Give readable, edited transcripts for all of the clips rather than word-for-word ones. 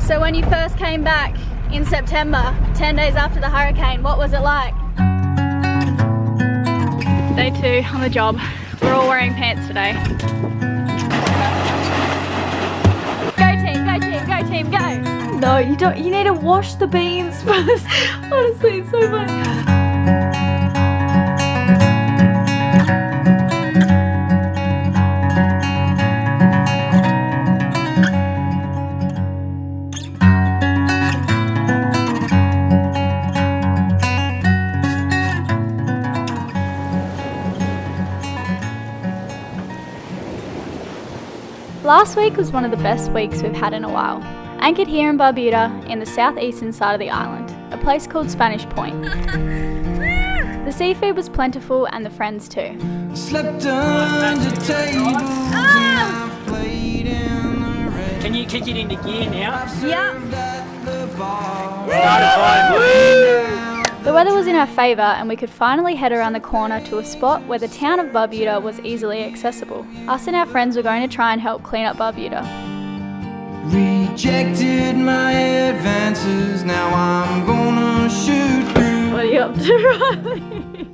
So when you first came back in September, 10 days after the hurricane, what was it like? Day 2 on the job. We're all wearing pants today. Go team, go team, go team, go! No, you don't. You need to wash the beans first. Honestly, it's so funny. Last week was one of the best weeks we've had in a while. Anchored here in Barbuda, in the southeastern side of the island, a place called Spanish Point. The seafood was plentiful and the friends too. Slept under tables and played in the rain. Can you kick it into gear now? Yeah. The weather was in our favour and we could finally head around the corner to a spot where the town of Barbuda was easily accessible. Us and our friends were going to try and help clean up Barbuda. Rejected my advances, now I'm gonna shoot through. What are you up to, Riley?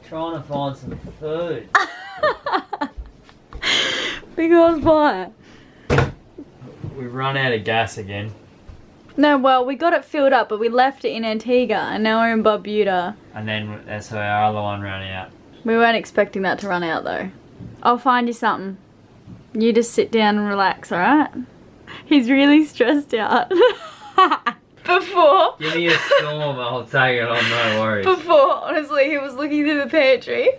Trying to find some food. Because what? We've run out of gas again. No, well, we got it filled up, but we left it in Antigua, and now we're in Barbuda. And then that's where our other one ran out. We weren't expecting that to run out, though. I'll find you something. You just sit down and relax, alright? He's really stressed out. Before... Give me a storm, I'll take it on, no worries. Before, honestly, he was looking through the pantry.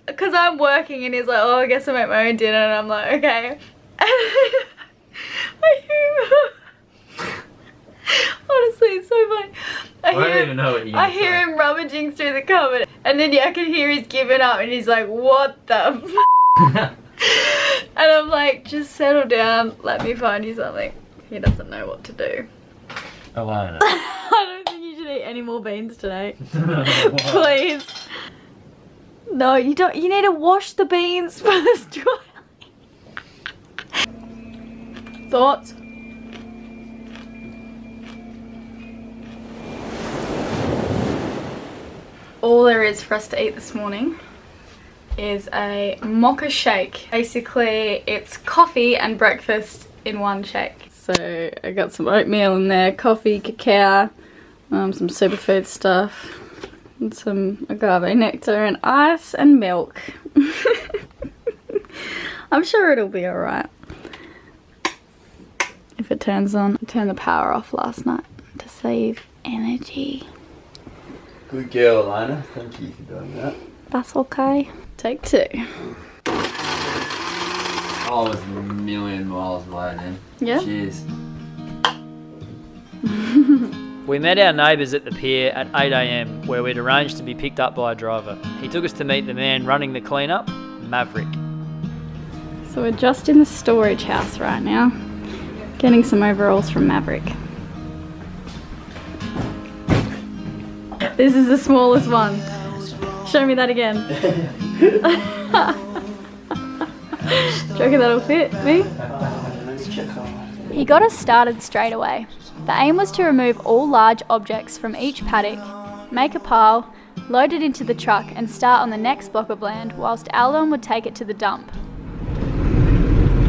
Because I'm working, and he's like, oh, I guess I'll make my own dinner, and I'm like, okay. Honestly, it's so funny. I don't even know what you're I hear him rummaging through the cupboard, and then I can hear he's giving up, and he's like, what the f? And I'm like, just settle down, let me find you something. He doesn't know what to do. Elayna. I don't think you should eat any more beans today. Please. No, you don't. You need to wash the beans first. Thoughts? All there is for us to eat this morning is a mocha shake. Basically, it's coffee and breakfast in one shake. So I got some oatmeal in there, coffee, cacao, some superfood stuff, and some agave nectar and ice and milk. I'm sure it'll be alright. If it turns on. I turned the power off last night to save energy. Good girl, Elayna. Thank you for doing that. That's okay. Take 2. I was a million miles away then. Yeah? Cheers. We met our neighbours at the pier at 8 AM where we'd arranged to be picked up by a driver. He took us to meet the man running the clean-up, Maverick. So we're just in the storage house right now, getting some overalls from Maverick. This is the smallest one. Show me that again. Do you reckon that'll fit me? He got us started straight away. The aim was to remove all large objects from each paddock, make a pile, load it into the truck and start on the next block of land whilst Alon would take it to the dump.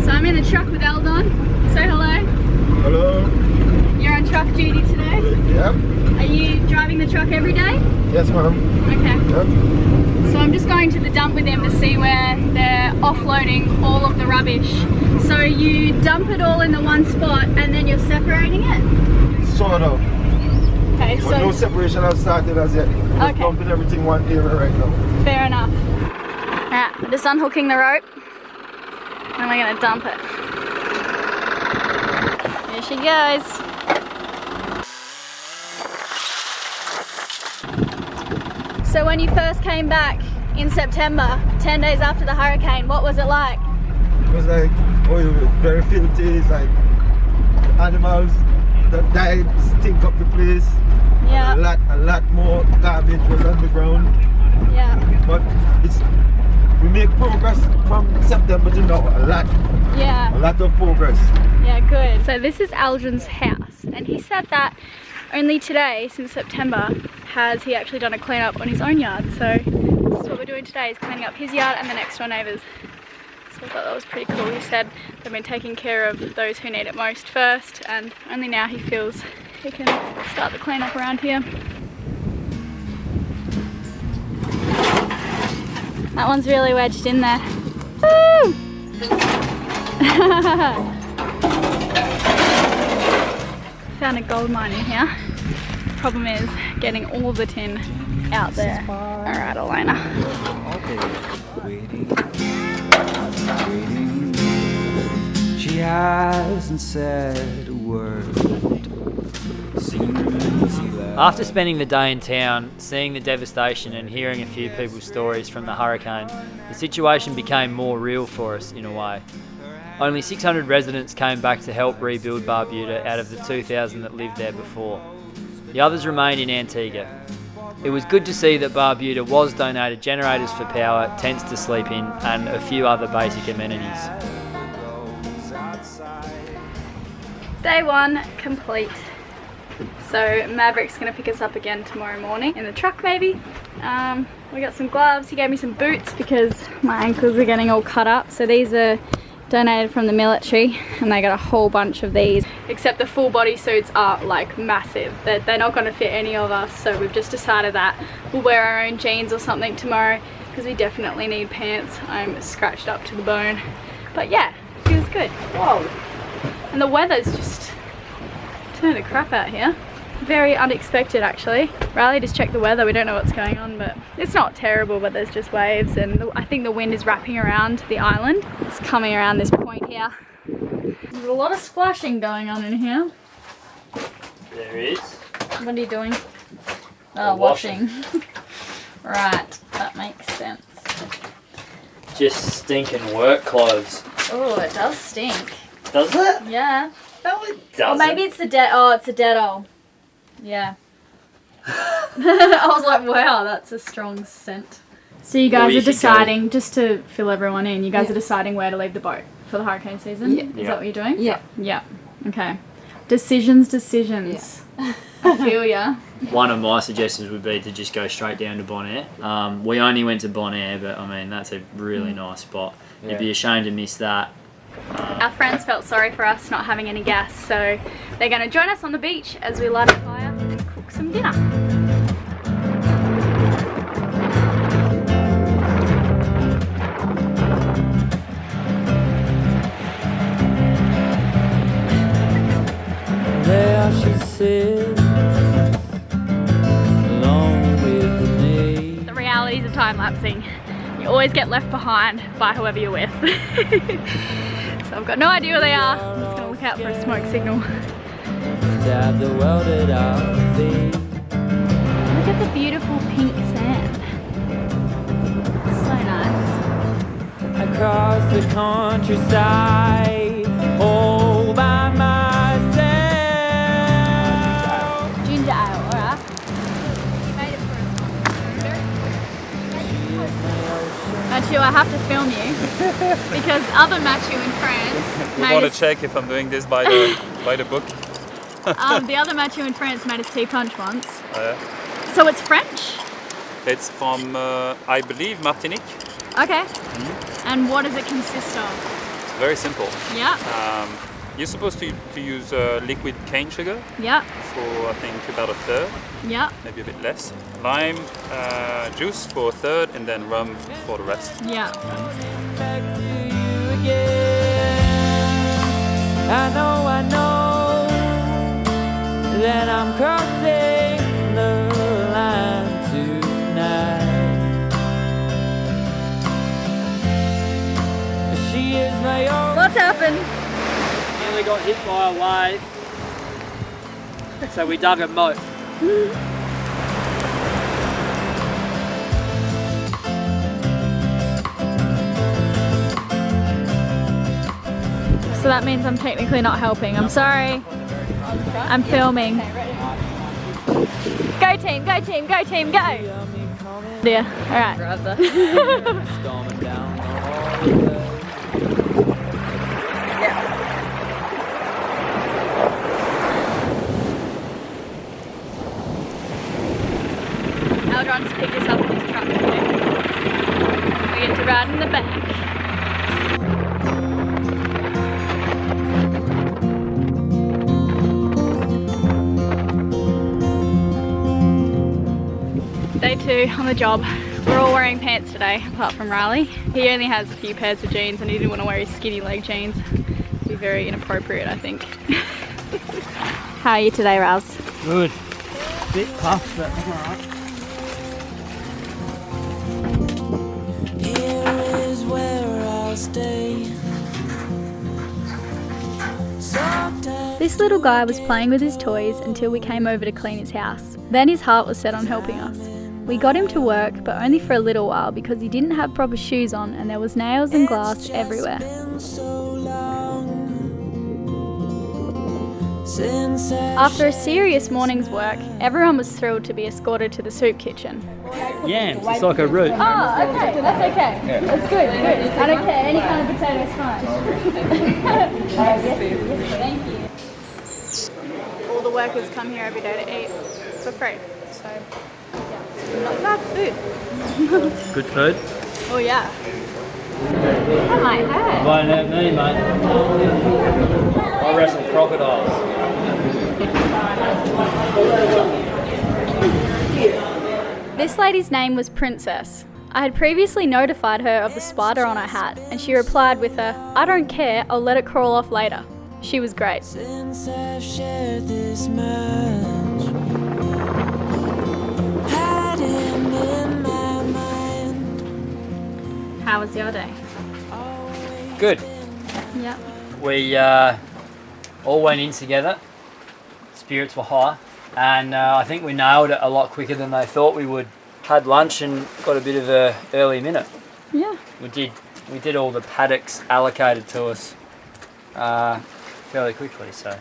So I'm in the truck with Alon. Say hello. Hello. You're on truck duty today? Yep. Are you driving the truck every day? Yes, ma'am. Okay. Yep. So I'm just going to the dump with them to see where they're offloading all of the rubbish. So you dump it all in the one spot and then you're separating it? Sort of. Okay, But so... no separation has started as yet. We're just Okay. dumping everything one area right now. Fair enough. Alright, I'm just unhooking the rope and we're going to dump it. Here she goes. So when you first came back in September, 10 days after the hurricane, what was it like? It was like, oh, it was very filthy. It's like animals that died stink up the place. Yeah. A lot more garbage was on the ground. Yeah. But it's we make progress from September to now. A lot of progress. Yeah, good. So this is Aldrin's house, and he said that only today, since September, has he actually done a clean up on his own yard. So this is what we're doing today, is cleaning up his yard and the next door neighbours. So I thought that was pretty cool. He said they've been taking care of those who need it most first, and only now he feels he can start the clean up around here. That one's really wedged in there. Woo! Found a gold mine in here. Problem is getting all the tin out there. Alright, Elayna. She hasn't said a word. After spending the day in town, seeing the devastation and hearing a few people's stories from the hurricane, the situation became more real for us in a way. Only 600 residents came back to help rebuild Barbuda out of the 2,000 that lived there before. The others remained in Antigua. It was good to see that Barbuda was donated generators for power, tents to sleep in, and a few other basic amenities. Day one complete. So Maverick's gonna pick us up again tomorrow morning in the truck maybe. We got some gloves. He gave me some boots because my ankles are getting all cut up. So these are donated from the military, and they got a whole bunch of these, except the full body suits are like massive. They're not going to fit any of us, so we've just decided that we'll wear our own jeans or something tomorrow because we definitely need pants. I'm scratched up to the bone, but yeah, feels good. Whoa. And the weather's just turned to crap out here. Very unexpected actually. Riley just checked the weather, we don't know what's going on, but it's not terrible, but there's just waves, and I think the wind is wrapping around the island. It's coming around this point here. There's a lot of splashing going on in here. There is. What are you doing? Oh, washing. Right, that makes sense. Just stinking work clothes. Oh, it does stink. Does it? Yeah. No, it Or doesn't. maybe it's the it's a Dettol. Yeah. I was like, wow, that's a strong scent. So you guys are deciding, just to fill everyone in, you guys are deciding where to leave the boat for the hurricane season? Yeah. Is that what you're doing? Yeah. Yeah. Okay. Decisions. Yeah. I feel ya. One of my suggestions would be to just go straight down to Bonaire. We only went to Bonaire, but I mean, that's a really nice spot. Yeah. You'd be ashamed to miss that. Our friends felt sorry for us not having any gas, so they're going to join us on the beach as we light a fire and cook some dinner. There she sits, alone with me. The realities of time-lapsing. You always get left behind by whoever you're with. So I've got no idea where they are. I'm just going to look out for a smoke signal. Stab the world at our feet. Look at the beautiful pink sand. It's so nice. Across the countryside, all by myself. Ginger ale, alright. You made it for us. Matthew, I have to film you because other Matthew in France We want to check if I'm doing this by the book. the other Matthew in France made us tea punch once. Yeah. So it's French? It's from, I believe, Martinique. Okay. And what does it consist of? It's very simple. Yeah. You're supposed to use liquid cane sugar Yeah. for, I think, about a third, Yeah. maybe a bit less. Lime juice for a third, and then rum for the rest. Yeah. Back to you again. I know that I'm crossing the line tonight. She is my own. What's happened? Nearly got hit by a wave, so we dug a moat. So that means I'm technically not helping. I'm sorry. I'm filming. Go team, go team, go team, go! Yeah, alright. Storming down the hallway. Eldron's picked us up in his truck today. We get to ride in the back. Day 2 on the job. We're all wearing pants today, apart from Riley. He only has a few pairs of jeans and he didn't want to wear his skinny leg jeans. It'd be very inappropriate, I think. How are you today, Raz? Good. Bit puffed, but alright. Here is where I'll stay. This little guy was playing with his toys until we came over to clean his house. Then his heart was set on helping us. We got him to work, but only for a little while because he didn't have proper shoes on and there was nails and glass everywhere. After a serious morning's work, everyone was thrilled to be escorted to the soup kitchen. Yams, it's like a root. Oh, okay, that's okay. Yeah. That's good, good. I don't care, any kind of potato is fine. Thank you. All the workers come here every day to eat for free, so yeah, not bad food. Good food. Oh yeah. I might have. Won't hurt me, mate. I wrestle crocodiles. This lady's name was Princess. I had previously notified her of the spider on her hat, and she replied with a, "I don't care, I'll let it crawl off later." She was great. Since I've shared this much, hiding in my mind. How was your day? Good. Yeah. We all went in together. Spirits were high. And I think we nailed it a lot quicker than they thought we would. Had lunch and got a bit of a early minute. Yeah. We did all the paddocks allocated to us fairly quickly, so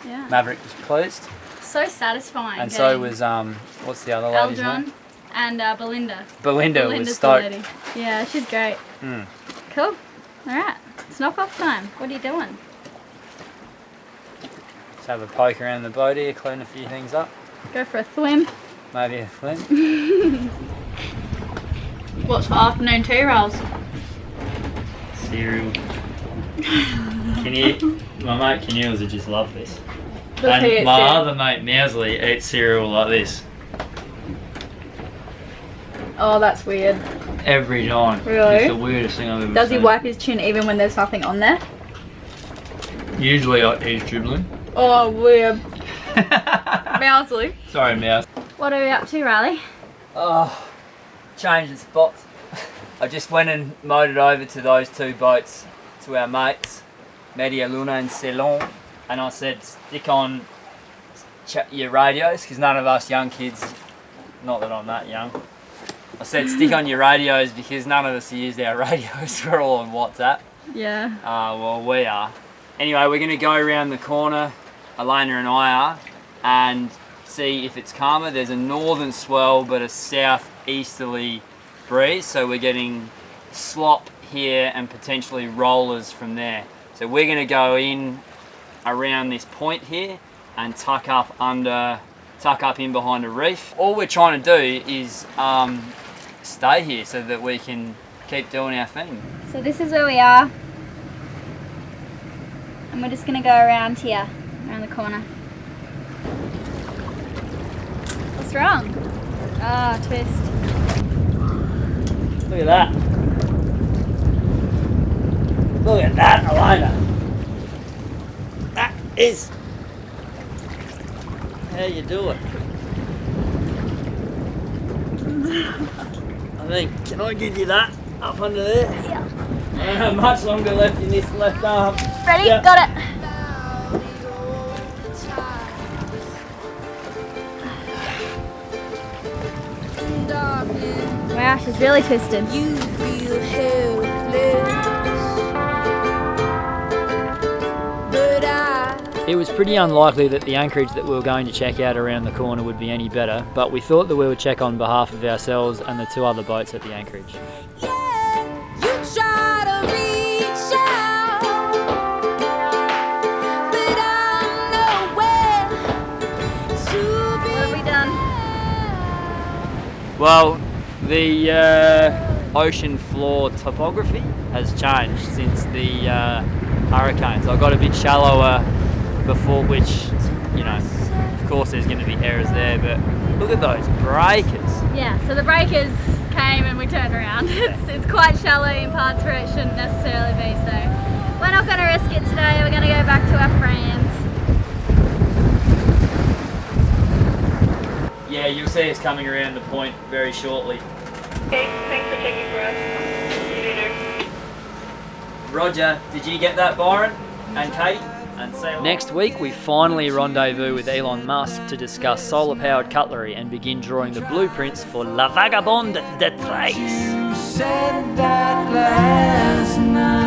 Yeah. Maverick was pleased. So satisfying. And so was what's the other lady's name? Eldron and Belinda. Belinda Belinda's was the stoked. lady. Yeah, she's great. Mm. Cool. Alright. It's knock off time. What are you doing? Let's have a poke around the boat here, clean a few things up. Go for a swim. Maybe a swim. What's for afternoon tea rolls? Cereal. My mate Keneals would just love this. Does he eat And my cereal? other mate Mousley eats cereal like this Oh, that's weird. every time. Really? It's the weirdest thing I've ever Does seen. he wipe his chin even when there's nothing on there? Usually he's dribbling. Oh, weird. Mousley. Sorry, Mouse. What are we up to, Riley? Oh, changing spots. I just went and motored over to those two boats, to our mates, Elayna and Ceylon, and I said, stick on your radios, because none of us young kids, not that I'm that young, I said stick on your radios because none of us used our radios, we're all on WhatsApp. Yeah. Well, we are. Anyway, we're going to go around the corner, Elayna and I are, and see if it's calmer. There's a northern swell but a southeasterly breeze, so we're getting slop here and potentially rollers from there. So we're going to go in around this point here and tuck up in behind a reef. All we're trying to do is stay here so that we can keep doing our thing. So this is where we are. And we're just going to go around here, around the corner. What's wrong? Ah, twist. Look at that. Look at that, Elayna. That is how you do it. I think, can I give you that up under there? Yeah. I don't have much longer left in this left arm. Ready? Yeah. Got it. Wow, she's really twisted. You feel helpless, but I It was pretty unlikely that the anchorage that we were going to check out around the corner would be any better, but we thought that we would check on behalf of ourselves and the 2 other boats at the anchorage. Well, the ocean floor topography has changed since the hurricanes. I got a bit shallower before, which, you know, of course there's going to be errors there, but look at those breakers. Yeah, so the breakers came and we turned around. It's quite shallow in parts where it shouldn't necessarily be, so we're not going to risk it today. We're going to go back to our friends. Yeah, you'll see us coming around the point very shortly. Okay, thanks for checking for us. See you later. Roger, did you get that, Byron? And Katie? And Sam? Next week, we finally rendezvous with Elon Musk to discuss solar-powered cutlery and begin drawing the blueprints for La Vagabonde de Trace. Said that last night.